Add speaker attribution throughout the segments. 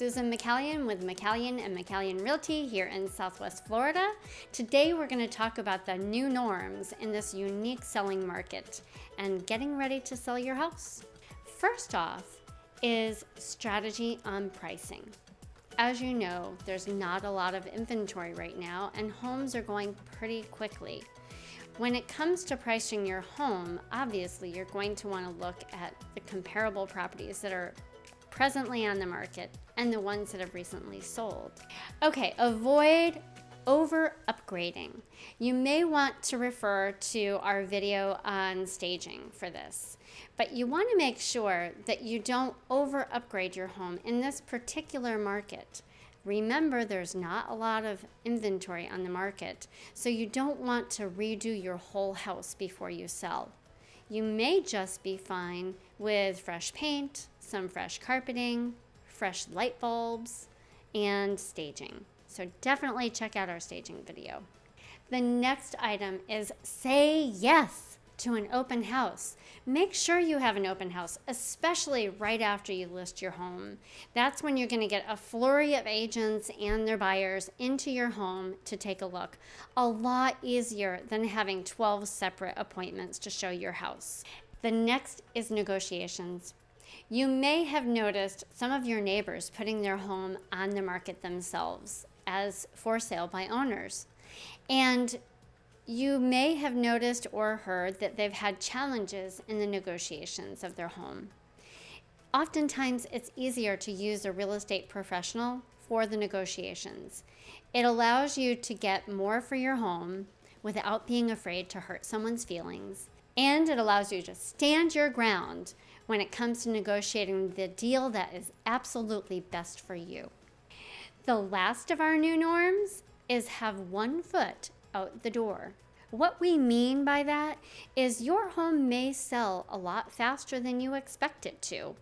Speaker 1: Susan McCallion with McCallion and McCallion Realty here in Southwest Florida. Today we're going to talk about the new norms in this unique selling market and getting ready to sell your house. First off is strategy on pricing. As you know, there's not a lot of inventory right now and homes are going pretty quickly. When it comes to pricing your home, obviously you're going to want to look at the comparable properties that are presently on the market and the ones that have recently sold. Okay, avoid over upgrading. You may want to refer to our video on staging for this, but you want to make sure that you don't over upgrade your home in this particular market. Remember, there's not a lot of inventory on the market, so you don't want to redo your whole house before you sell. You may just be fine with fresh paint, some fresh carpeting, fresh light bulbs, and staging. So definitely check out our staging video. The next item is say yes to an open house. Make sure you have an open house, especially right after you list your home. That's when you're going to get a flurry of agents and their buyers into your home to take a look. A lot easier than having 12 separate appointments to show your house. The next is negotiations. You may have noticed some of your neighbors putting their home on the market themselves as for sale by owners. And you may have noticed or heard that they've had challenges in the negotiations of their home. Oftentimes, it's easier to use a real estate professional for the negotiations. It allows you to get more for your home without being afraid to hurt someone's feelings, and it allows you to stand your ground when it comes to negotiating the deal that is absolutely best for you. The last of our new norms is have 1 foot out the door. What we mean by that is your home may sell a lot faster than you expect it to.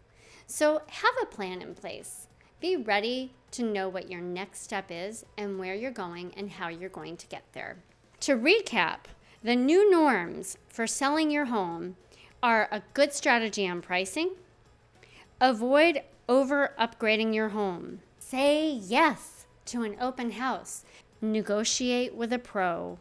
Speaker 1: So have a plan in place. Be ready to know what your next step is and where you're going and how you're going to get there. To recap, the new norms for selling your home are a good strategy on pricing, avoid over upgrading your home, say yes to an open house, negotiate with a pro,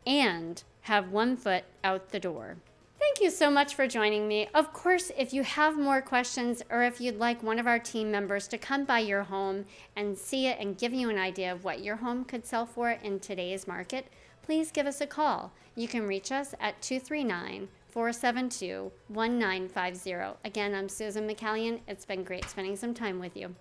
Speaker 1: and have 1 foot out the door. Thank you so much for joining me. Of course, if you have more questions or if you'd like one of our team members to come by your home and see it and give you an idea of what your home could sell for in today's market, please give us a call. You can reach us at 239-472-1950. Again, I'm Susan McCallion. It's been great spending some time with you.